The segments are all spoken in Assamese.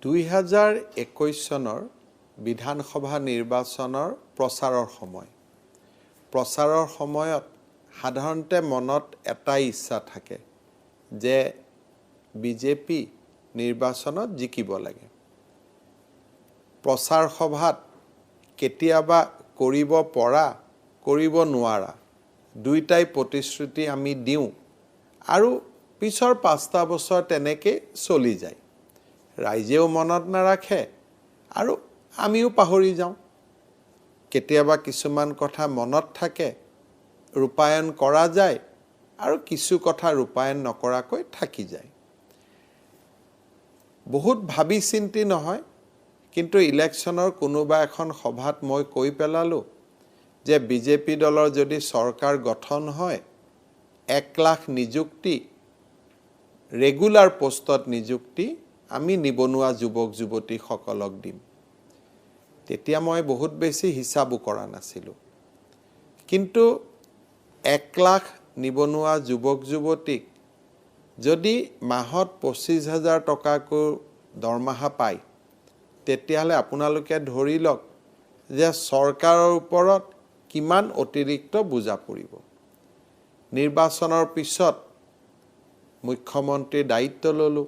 2021 চনৰ বিধানসভা নিৰ্বাচনৰ প্ৰচাৰৰ সময়ত সাধাৰণতে মনত এটাই ইচ্ছা থাকে যে বিজেপি নিৰ্বাচনত জিকিব লাগে। প্ৰচাৰ সভাত কেতিয়াবা কৰিব পৰা কৰিব নোৱাৰা দুইটাই প্ৰতিশ্ৰুতি আমি দিওঁ আৰু পিছৰ 5টা বছৰ তেনেকৈ চলি যায়। ৰাইজেও মনত নাৰাখে আৰু আমিও পাহৰি যাওঁ। কেতিয়াবা কিছুমান কথা মনত থাকে, ৰূপায়ণ কৰা যায় আৰু কিছু কথা ৰূপায়ণ নকৰাকৈ থাকি যায়। বহুত ভাবি চিন্তি নহয়, কিন্তু ইলেকশ্যনৰ কোনোবা এখন সভাত মই কৈ পেলালোঁ যে বিজেপি দলৰ যদি চৰকাৰ গঠন হয় 1 লাখ নিযুক্তি ৰেগুলাৰ পোষ্টত নিযুক্তি আমি নিবনুৱা যুৱক যুৱতীসকলক দিম। তেতিয়া মই বহুত বেছি হিচাপো কৰা নাছিলোঁ, কিন্তু 1 লাখ নিবনুৱা যুৱক যুৱতীক যদি মাহত 25,000 টকাকৈ দৰমহা পায়, তেতিয়াহ'লে আপোনালোকে ধৰি লওক যে চৰকাৰৰ ওপৰত কিমান অতিৰিক্ত বোজা পৰিব। নিৰ্বাচনৰ পিছত মুখ্যমন্ত্ৰীৰ দায়িত্ব ল'লোঁ,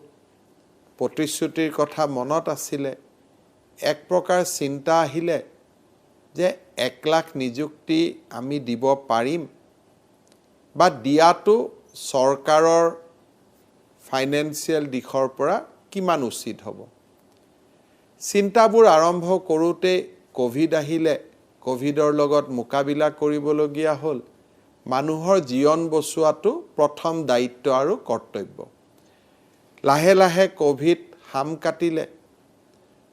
প্ৰতিশ্ৰুতিৰ কথা মনত আছিলে, এক প্ৰকাৰ চিন্তা আহিলে যে 1 লাখ নিযুক্তি আমি দিব পাৰিম বা দিয়াটো চৰকাৰৰ ফাইনেন্সিয়েল দিশৰ পৰা কিমান উচিত হ'ব। চিন্তাবোৰ আৰম্ভ কৰোঁতে কোভিড আহিলে, কোভিডৰ লগত মোকাবিলা কৰিবলগীয়া হ'ল। মানুহৰ জীৱন বচোৱাটো প্ৰথম দায়িত্ব আৰু কৰ্তব্য। লাহে লাহে কোভিড হাম কাটিলে।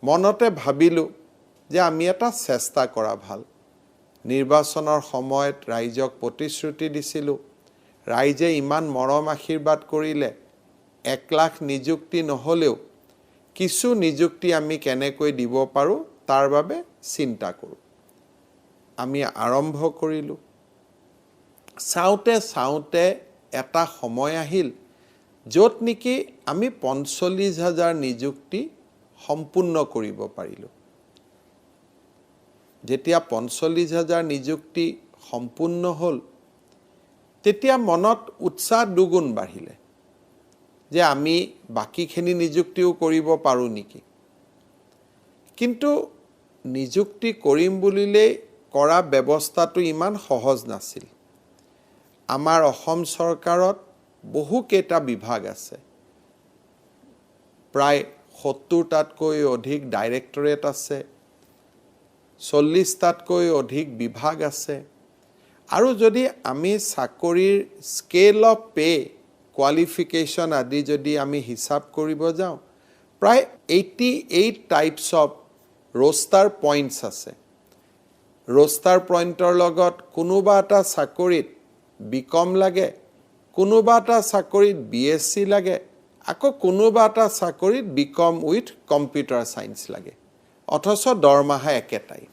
মনতে ভাবিলোঁ যে আমি এটা চেষ্টা কৰা ভাল। নিৰ্বাচনৰ সময়ত ৰাইজক প্ৰতিশ্ৰুতি দিছিলোঁ, ৰাইজে ইমান মৰম আশীৰ্বাদ কৰিলে, 1 লাখ নিযুক্তি নহ'লেও কিছু নিযুক্তি আমি কেনেকৈ দিব পাৰোঁ তাৰ বাবে চিন্তা কৰোঁ। আমি আৰম্ভ কৰিলোঁ। চাওঁতে এটা সময় আহিল য'ত নেকি আমি 45,000 নিযুক্তি সম্পূৰ্ণ কৰিব পাৰিলোঁ। যেতিয়া 45,000 নিযুক্তি সম্পূৰ্ণ হ'ল, তেতিয়া মনত উৎসাহ দুগুণ বাঢ়িলে যে আমি বাকীখিনি নিযুক্তিও কৰিব পাৰোঁ নেকি। কিন্তু নিযুক্তি কৰিম বুলিলেই কৰা ব্যৱস্থাটো ইমান সহজ নাছিল। আমাৰ অসম চৰকাৰত বহুকেইটা বিভাগ আছে, প্ৰায় 70টাতকৈ অধিক ডাইৰেক্টৰেট আছে, 40টাতকৈ অধিক বিভাগ আছে আৰু যদি আমি চাকৰিৰ স্কেল অফ পে, কোৱালিফিকেশ্যন আদি যদি আমি হিচাপ কৰিব যাওঁ, প্ৰায় 88 টাইপছ অফ ৰোষ্টাৰ পইণ্টছ আছে। ৰোষ্টাৰ পইণ্টৰ লগত কোনোবা এটা চাকৰিত বিকম লাগে, কোনোবা এটা চাকৰিত BSc লাগে, আকৌ কোনোবা এটা চাকৰিত বিকম উইথ কম্পিউটাৰ ছায়েন্স লাগে, অথচ দৰমহা একেটাই।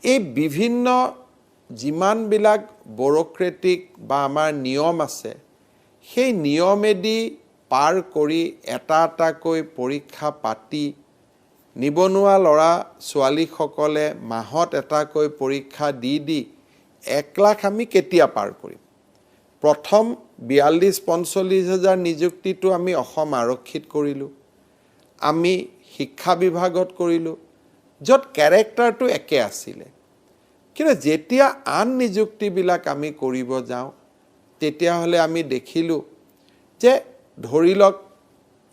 এই বিভিন্ন যিমানবিলাক ব্যুৰক্ৰেটিক বা আমাৰ নিয়ম আছে, সেই নিয়মেদি পাৰ কৰি এটা এটাকৈ পৰীক্ষা পাতি নিবনুৱা ল'ৰা ছোৱালীসকলে মাহত এটাকৈ পৰীক্ষা দি 1 লাখ আমি কেতিয়া পাৰ কৰিম। প্ৰথম 42-45,000 নিযুক্তিটো আমি অসম আৰক্ষীত কৰিলোঁ, আমি শিক্ষা বিভাগত কৰিলোঁ, য'ত কেৰেক্টাৰটো একে আছিলে। কিন্তু যেতিয়া আন নিযুক্তিবিলাক আমি কৰিব যাওঁ, তেতিয়াহ'লে আমি দেখিলোঁ যে ধৰি লওক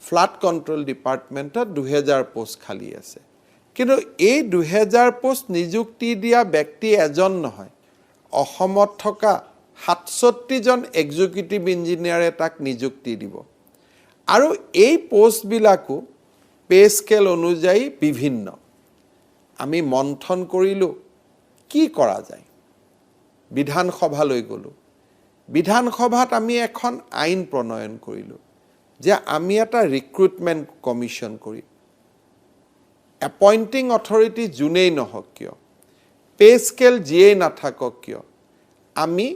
ফ্লাড কণ্ট্ৰল ডিপাৰ্টমেণ্টত 2000 পোষ্ট খালী আছে, কিন্তু এই 2000 পোষ্ট নিযুক্তি দিয়া ব্যক্তি এজন নহয়, অসমত থকা 67জন এক্সিকিউটিভ ইঞ্জিনিয়াৰে তাক নিযুক্তি দিব আৰু এই পোষ্টবিলাকো পে স্কেল অনুযায়ী বিভিন্ন। আমি মন্থন কৰিলোঁ কি কৰা যায়। বিধানসভালৈ গ'লোঁ। বিধানসভাত আমি এখন আইন প্ৰণয়ন কৰিলোঁ যে আমি এটা ৰিক্ৰুটমেণ্ট কমিশ্যন কৰিম। এপইণ্টিং অথৰিটি যোনেই নহওক কিয়, পে স্কেল যিয়েই নাথাকক কিয়, আমি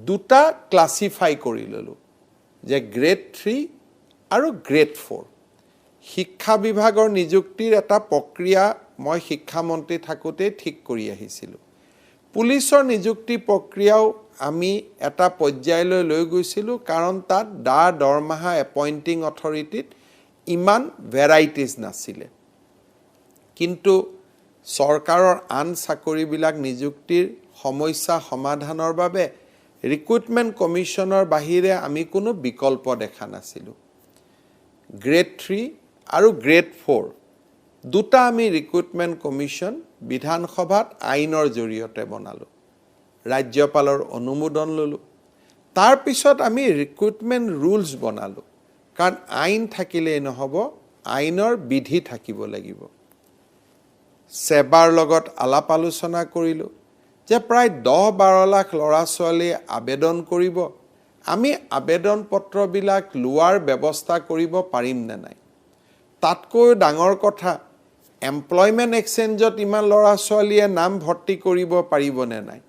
2টা ক্লাছিফাই কৰি ল'লোঁ যে গ্ৰেড 3 আৰু গ্ৰেড 4। শিক্ষা বিভাগৰ নিযুক্তিৰ এটা প্ৰক্ৰিয়া মই শিক্ষামন্ত্ৰী থাকোঁতে ঠিক কৰি আহিছিলোঁ। পুলিচৰ নিযুক্তি প্ৰক্ৰিয়াও আমি এটা পৰ্যায়লৈ লৈ গৈছিলোঁ, কাৰণ তাত দৰমহা এপইণ্টিং অথৰিটিত ইমান ভেৰাইটিজ নাছিলে। কিন্তু চৰকাৰৰ আন চাকৰিবিলাক নিযুক্তিৰ সমস্যা সমাধানৰ বাবে ৰিক্ৰুটমেণ্ট কমিশ্যনৰ বাহিৰে আমি কোনো বিকল্প দেখা নাছিলোঁ। গ্ৰেড 3 আৰু গ্ৰেড 4 দুটা আমি ৰিক্ৰুটমেণ্ট কমিশ্যন বিধানসভাত আইনৰ জৰিয়তে বনালোঁ, ৰাজ্যপালৰ অনুমোদন ল'লোঁ। তাৰপিছত আমি ৰিক্ৰুটমেণ্ট ৰুলছ বনালোঁ, কাৰণ আইন থাকিলেই নহ'ব, আইনৰ বিধি থাকিব লাগিব। সেবাৰ লগত আলাপ আলোচনা কৰিলোঁ যে প্ৰায় 10-12 লাখ ল'ৰা ছোৱালীয়ে আবেদন কৰিব, আমি আবেদন পত্ৰবিলাক লোৱাৰ ব্যৱস্থা কৰিব পাৰিম নে নাই। তাতকৈ ডাঙৰ কথা, এমপ্লয়মেণ্ট এক্সচেঞ্জত ইমান ল'ৰা ছোৱালীয়ে নাম ভৰ্তি কৰিব পাৰিবনে নাই।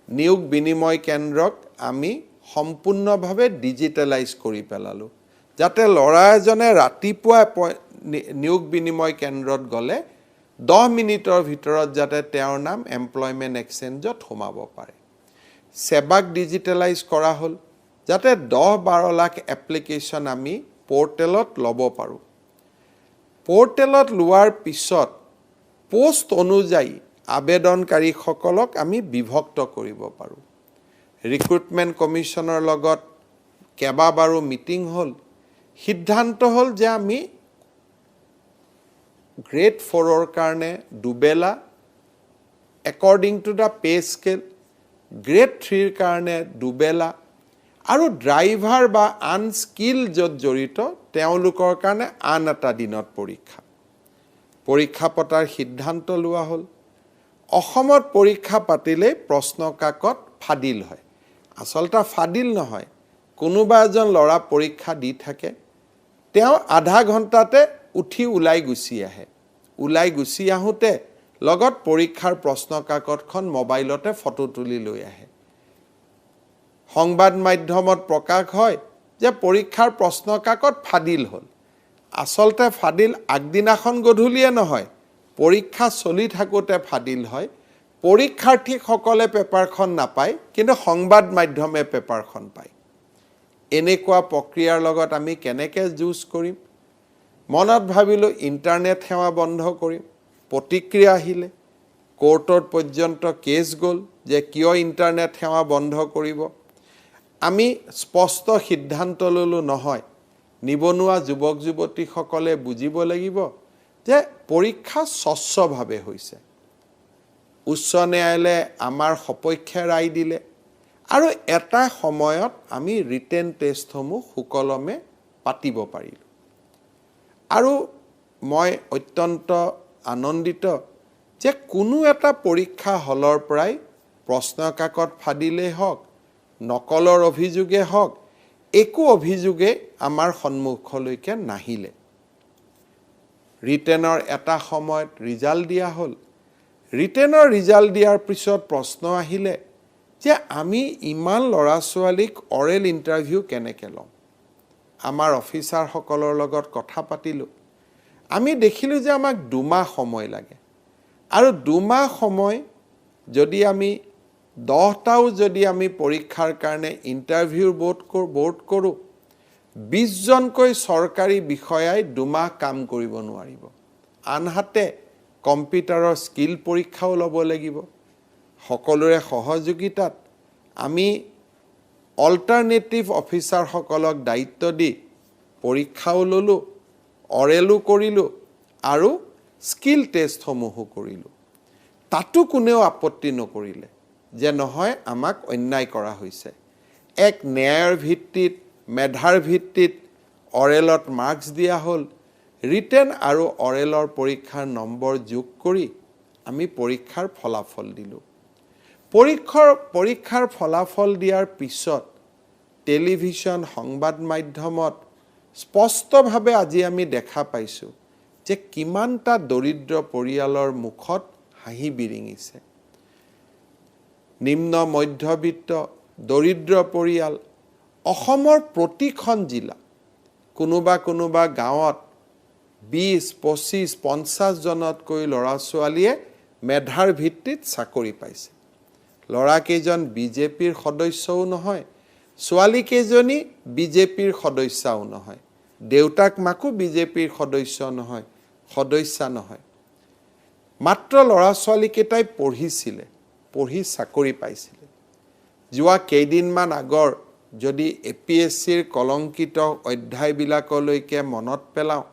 নিয়োগ বিনিময় কেন্দ্ৰক আমি সম্পূৰ্ণভাৱে ডিজিটেলাইজ কৰি পেলালোঁ, যাতে ল'ৰা এজনে ৰাতিপুৱা নিয়োগ বিনিময় কেন্দ্ৰত গ'লে 10 মিনিটৰ ভিতৰত যাতে তেওঁৰ নাম এমপ্লয়মেণ্ট এক্সচেঞ্জত সোমাব পাৰে। সেবাক ডিজিটেলাইজ কৰা হ'ল, যাতে 10-12 লাখ এপ্লিকেশ্যন আমি পৰ্টেলত ল'ব পাৰোঁ। পৰ্টেলত লোৱাৰ পিছত পোষ্ট অনুযায়ী আবেদনকাৰীসকলক আমি বিভক্ত কৰিব পাৰোঁ। ৰিক্ৰুটমেণ্ট কমিশ্যনৰ লগত কেইবাবাৰো মিটিং হ'ল, সিদ্ধান্ত হ'ল যে আমি গ্ৰেড 4ৰ কাৰণে দুবেলা according to the pay scale, grade 3ৰ কাৰণে দুবেলা, আৰু ড্ৰাইভাৰ বা আনস্কিল য'ত জড়িত তেওঁলোকৰ কাৰণে আন এটা দিনত পৰীক্ষা পতাৰ সিদ্ধান্ত লোৱা হ'ল। অসমত পৰীক্ষা পাতিলেই প্ৰশ্ন কাকত ফাদিল হয়। আচলতে ফাদিল নহয়, কোনোবা এজন ল'ৰা পৰীক্ষা দি থাকে, তেওঁ আধা ঘণ্টাতে উঠি ওলাই গুচি আহে। ওলাই গুচি আহোঁতে লগত পৰীক্ষাৰ প্ৰশ্ন কাকতখন মোবাইলতে ফটো তুলি লৈ আহে। সংবাদ মাধ্যমত প্ৰকাশ হয় যে পৰীক্ষাৰ প্ৰশ্ন কাকত ফাদিল হ'ল। আচলতে ফাদিল আগদিনাখন গধূলিয়ে নহয়, পৰীক্ষা চলি থাকোঁতে ফাদিল হয়। পৰীক্ষাৰ্থীসকলে পেপাৰখন নাপায়, কিন্তু সংবাদ মাধ্যমে পেপাৰখন পায়। এনেকুৱা প্ৰক্ৰিয়াৰ লগত আমি কেনেকৈ যুঁজ কৰিম? মনত ভাবিলোঁ ইণ্টাৰনেট সেৱা বন্ধ কৰিম। প্ৰতিক্ৰিয়া আহিলে, কোৰ্টত পৰ্যন্ত কেছ গ'ল যে কিয় ইণ্টাৰনেট সেৱা বন্ধ কৰিব। আমি স্পষ্ট সিদ্ধান্ত ল'লোঁ, নহয়, নিবনুৱা যুৱক যুৱতীসকলে বুজিব লাগিব যে পৰীক্ষা স্বচ্ছভাৱে হৈছে। উচ্চ ন্যায়ালয়ে আমাৰ সপক্ষে ৰায় দিলে, আৰু এটা সময়ত আমি ৰিটেন টেষ্টসমূহ সুকলমে পাতিব পাৰিলোঁ। আৰু মই অত্যন্ত আনন্দিত যে কোনো এটা পৰীক্ষা হলৰ পৰাই প্ৰশ্ন কাকত ফাদিলেই হওক, নকলৰ অভিযোগে হওক, একো অভিযোগে আমাৰ সন্মুখলৈকে নাহিলে। ৰিটেনৰ এটা সময়ত ৰিজাল্ট দিয়া হ'ল। ৰিটেনৰ ৰিজাল্ট দিয়াৰ পিছত প্ৰশ্ন আহিলে যে আমি ইমান ল'ৰা ছোৱালীক অৰেল ইণ্টাৰভিউ কেনেকৈ ল'ম। আমাৰ অফিচাৰসকলৰ লগত কথা পাতিলোঁ। আমি দেখিলোঁ যে আমাক 2 মাহ সময় লাগে, আৰু 2 মাহ সময় যদি আমি 10টাও যদি আমি পৰীক্ষাৰ কাৰণে ইণ্টাৰভিউ বোৰ্ড কৰোঁ, 20জনকৈ চৰকাৰী বিষয়াই 2 মাহ কাম কৰিব নোৱাৰিব। আনহাতে কম্পিউটাৰৰ স্কিল পৰীক্ষাও ল'ব লাগিব। সকলোৰে সহযোগিতাত আমি অল্টাৰনেটিভ অফিচাৰসকলক দায়িত্ব দি পৰীক্ষাও ল'লোঁ, অৰেলো কৰিলোঁ, আৰু স্কিল টেষ্টসমূহো কৰিলোঁ। তাতো কোনেও আপত্তি নকৰিলে যে নহয়, আমাক অন্যায় কৰা হৈছে। এক ন্যায়ৰ ভিত্তিত, মেধাৰ ভিত্তিত অৰেলত মাৰ্কছ দিয়া হ'ল। ৰিটেন আৰু অৰেলৰ পৰীক্ষাৰ নম্বৰ যোগ কৰি আমি পৰীক্ষাৰ ফলাফল দিলোঁ। পৰীক্ষাৰ ফলাফল দিয়াৰ পিছত টেলিভিছন, সংবাদ মাধ্যমত স্পষ্টভাৱে আজি আমি দেখা পাইছোঁ যে কিমানটা দৰিদ্ৰ পৰিয়ালৰ মুখত হাঁহি বিৰিঙিছে। নিম্ন মধ্যবিত্ত দৰিদ্ৰ পৰিয়াল অসমৰ প্ৰতিখন জিলা, কোনোবা গাঁৱত 20, 25, 50 জনতকৈ ল'ৰা ছোৱালীয়ে মেধাৰ ভিত্তিত চাকৰি পাইছে। ল'ৰাকেইজন বিজেপিৰ সদস্যও নহয়, ছোৱালীকেইজনী বিজেপিৰ সদস্যাও নহয়, দেউতাক মাকো বিজেপিৰ সদস্যা নহয়। মাত্ৰ ল'ৰা ছোৱালীকেইটাই পঢ়িছিলে, পঢ়ি চাকৰি পাইছিলে। যোৱা কেইদিনমান আগৰ যদি APSCৰ কলংকিত অধ্যায়বিলাকলৈকে মনত পেলাওঁ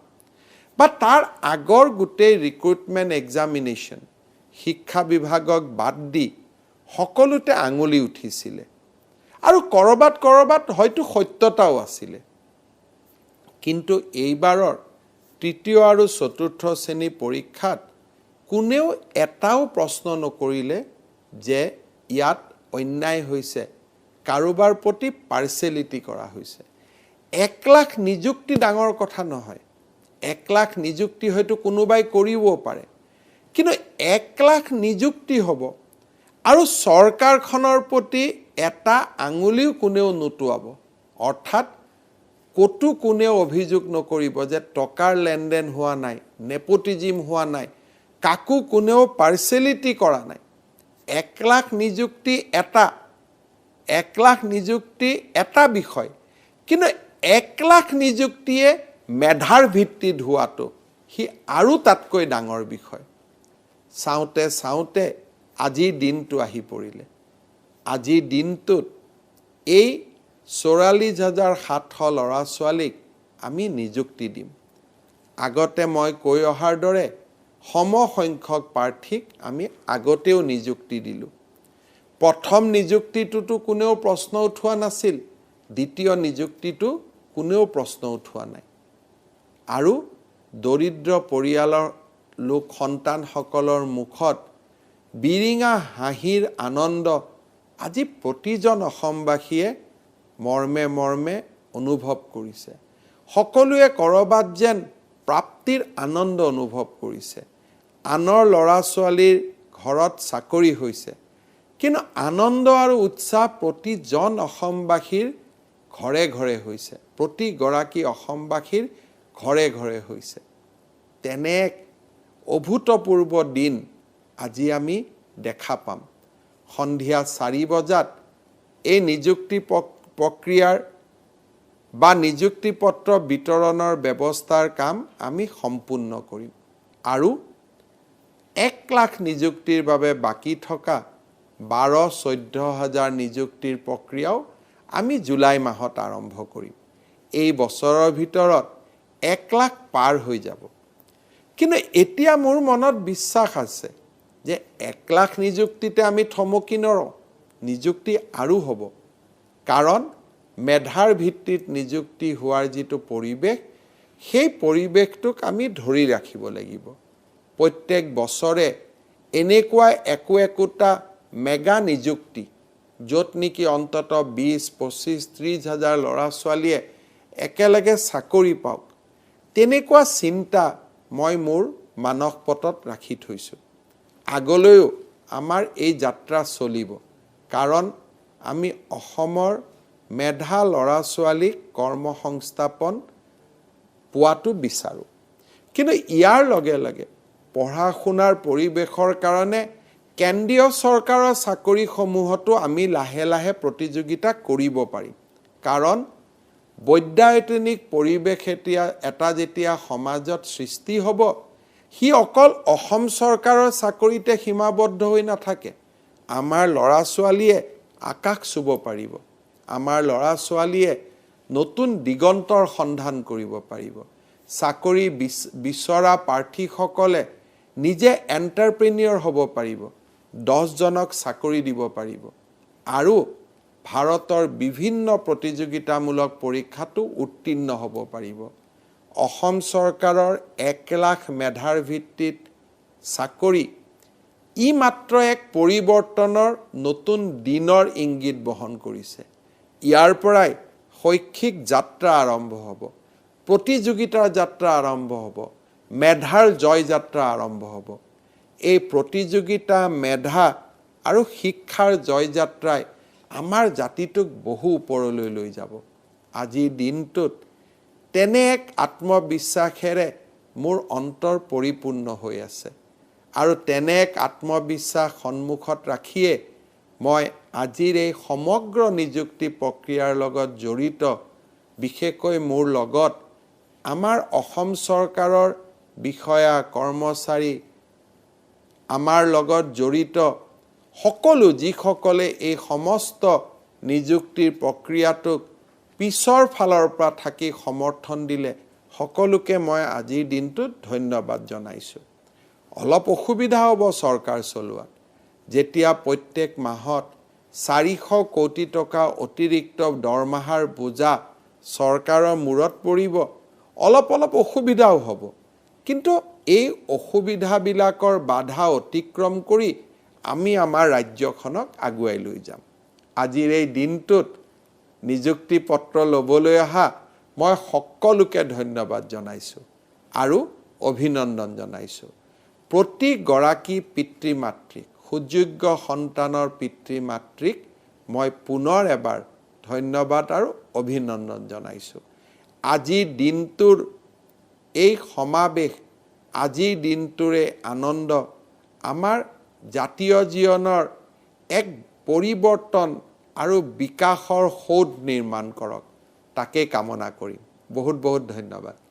বা তাৰ আগৰ গোটেই ৰিক্ৰুটমেণ্ট এক্সামিনেশ্যন শিক্ষা বিভাগক বাদ দি সকলোতে আঙুলি উঠিছিলে আৰু কৰবাত হয়তো সত্যতাও আছিলে। কিন্তু এইবাৰৰ তৃতীয় আৰু চতুৰ্থ শ্ৰেণী পৰীক্ষাত কোনেও এটাও প্ৰশ্ন নকৰিলে যে ইয়াত অন্যায় হৈছে, কাৰোবাৰ প্ৰতি পাৰ্চেলিটি কৰা হৈছে। 1 লাখ নিযুক্তি ডাঙৰ কথা নহয়। 1 লাখ নিযুক্তি হয়তো কোনোবাই কৰিবও পাৰে, কিন্তু 1 লাখ নিযুক্তি হ'ব আৰু চৰকাৰখনৰ প্ৰতি এটা আঙুলিও কোনেও নুটুৱাব। অৰ্থাৎ ক'তো কোনেও অভিযোগ নকৰিব যে টকাৰ লেনদেন হোৱা নাই, নেপোটিজিম হোৱা নাই, কাকো কোনেও পাৰ্চেলিটি কৰা নাই। 1 লাখ নিযুক্তি এটা বিষয়, কিন্তু 1 লাখ নিযুক্তিয়ে মেধাৰ ভিত্তিত হোৱাটো সি আৰু তাতকৈ ডাঙৰ বিষয়। চাওঁতে আজিৰ দিনটো আহি পৰিলে। আজিৰ দিনটোত এই 44,700 ল'ৰা ছোৱালীক আমি নিযুক্তি দিম। আগতে মই কৈ অহাৰ দৰে সমসংখ্যক প্ৰাৰ্থীক আমি আগতেও নিযুক্তি দিলোঁ। প্ৰথম নিযুক্তিটোতো কোনেও প্ৰশ্ন উঠোৱা নাছিল, দ্বিতীয় নিযুক্তিটো কোনেও প্ৰশ্ন উঠোৱা নাই। আৰু দৰিদ্ৰ পৰিয়ালৰ সন্তানসকলৰ মুখত বিৰিঙা হাঁহিৰ আনন্দ আজি প্ৰতিজন অসমবাসীয়ে মৰ্মে অনুভৱ কৰিছে। সকলোৱে কৰবাত যেন প্ৰাপ্তিৰ আনন্দ অনুভৱ কৰিছে। আনৰ ল'ৰা ছোৱালীৰ ঘৰত চাকৰি হৈছে, কিন্তু আনন্দ আৰু উৎসাহ প্ৰতিজন অসমবাসীৰ ঘৰে ঘৰে হৈছে, প্ৰতিগৰাকী অসমবাসীৰ ঘৰে ঘৰে হৈছে। তেনে এক অভূতপূৰ্ব দিন আজি আমি দেখা পাম। সন্ধিয়া 4 বজাত এই নিযুক্তি প্ৰক্ৰিয়াৰ বা নিযুক্তি পত্ৰ বিতৰণৰ ব্যৱস্থাৰ কাম আমি সম্পূৰ্ণ কৰিম আৰু 1 লাখ নিযুক্তিৰ বাবে বাকী থকা 12-14 হাজাৰ নিযুক্তিৰ প্ৰক্ৰিয়াও আমি জুলাই মাহত আৰম্ভ কৰিম। এই বছৰৰ ভিতৰত 1 লাখ পাৰ হৈ যাব। কিন্তু এতিয়া মোৰ মনত বিশ্বাস আছে যে 1 লাখ নিযুক্তিতে আমি থমকি নৰওঁ, নিযুক্তি আৰু হ'ব। কাৰণ মেধাৰ ভিত্তিত নিযুক্তি হোৱাৰ যিটো পৰিৱেশ, সেই পৰিৱেশটোক আমি ধৰি ৰাখিব লাগিব। প্ৰত্যেক বছৰে এনেকুৱা একোটা মেগা নিযুক্তি, য'ত নেকি অন্তত 20, 25, 30 হাজাৰ ল'ৰা ছোৱালীয়ে একেলগে চাকৰি পাওক, তেনেকুৱা চিন্তা মই মোৰ মানসপটত ৰাখি থৈছোঁ। আগলৈও আমাৰ এই যাত্ৰা চলিব, কাৰণ আমি অসমৰ মেধা ল'ৰা ছোৱালীক কৰ্মসংস্থাপন পোৱাটো বিচাৰোঁ। কিন্তু ইয়াৰ লগে লগে পঢ়া শুনাৰ পৰিৱেশৰ কাৰণে কেন্দ্ৰীয় চৰকাৰৰ চাকৰিসমূহতো আমি লাহে লাহে প্ৰতিযোগিতা কৰিব পাৰিম। কাৰণ বৈদ্যায়তনিক পৰিৱেশ এটা যেতিয়া সমাজত সৃষ্টি হ'ব, সি অকল অসম চৰকাৰৰ চাকৰিতে সীমাবদ্ধ হৈ নাথাকে। আমাৰ ল'ৰা ছোৱালীয়ে আকাশ চুব পাৰিব, আমাৰ ল'ৰা ছোৱালীয়ে নতুন দিগন্তৰ সন্ধান কৰিব পাৰিব। চাকৰি বিচৰা প্ৰাৰ্থীসকলে নিজে এণ্টাৰপ্ৰেনিয়ৰ হ'ব পাৰিব, 10 জনক চাকৰি দিব পাৰিব আৰু ভাৰতৰ বিভিন্ন প্ৰতিযোগিতামূলক পৰীক্ষাতো উত্তীৰ্ণ হ'ব পাৰিব। অসম চৰকাৰৰ 1 লাখ মেধাৰ ভিত্তিত চাকৰি ই মাত্ৰ এক পৰিৱৰ্তনৰ নতুন দিনৰ ইংগিত বহন কৰিছে। ইয়াৰ পৰাই শৈক্ষিক যাত্ৰা আৰম্ভ হ'ব, প্ৰতিযোগিতাৰ যাত্ৰা আৰম্ভ হ'ব, মেধাৰ জয় যাত্ৰা আৰম্ভ হ'ব। এই প্ৰতিযোগিতা, মেধা আৰু শিক্ষাৰ জয় যাত্ৰাই আমাৰ জাতিটোক বহু ওপৰলৈ লৈ যাব। আজিৰ দিনটোত তেনে এক আত্মবিশ্বাসেৰে মোৰ অন্তৰ পৰিপূৰ্ণ হৈ আছে আৰু তেনে এক আত্মবিশ্বাস সন্মুখত ৰাখিয়ে মই আজিৰ এই সমগ্ৰ নিযুক্তি প্ৰক্ৰিয়াৰ লগত জড়িত বিশেষকৈ মোৰ লগত আমাৰ অসম চৰকাৰৰ বিষয়া কৰ্মচাৰী আমাৰ লগত জড়িত সকলো যিসকলে এই সমস্ত নিযুক্তিৰ প্ৰক্ৰিয়াটোক পিছৰ ফালৰ পৰা থাকি সমৰ্থন দিলে সকলোকে মই আজিৰ দিনটোত ধন্যবাদ জনাইছোঁ অলপ অসুবিধা হ'ব চৰকাৰ চলোৱাত যেতিয়া প্ৰত্যেক মাহত 400 কোটি টকা অতিৰিক্ত দৰমহাৰ বোজা চৰকাৰৰ মূৰত পৰিব অলপ অসুবিধাও হ'ব কিন্তু এই অসুবিধাবিলাকৰ বাধা অতিক্ৰম কৰি আমি আমাৰ ৰাজ্যখনক আগুৱাই লৈ যাম আজিৰ এই দিনটোত নিযুক্তি পত্ৰ ল'বলৈ অহা মই সকলোকে ধন্যবাদ জনাইছোঁ আৰু অভিনন্দন জনাইছোঁ প্ৰতিগৰাকী পিতৃ মাতৃক সুযোগ্য সন্তানৰ পিতৃ মাতৃক মই পুনৰ এবাৰ ধন্যবাদ আৰু অভিনন্দন জনাইছোঁ আজিৰ দিনটোৰ এই সমাবেশ আজিৰ দিনটোৰে আনন্দ আমাৰ জাতীয় জীৱনৰ এক পৰিৱৰ্তন আৰু বিকাশৰ সৌধ নিৰ্মাণ কৰক তাকে কামনা কৰিম বহুত ধন্যবাদ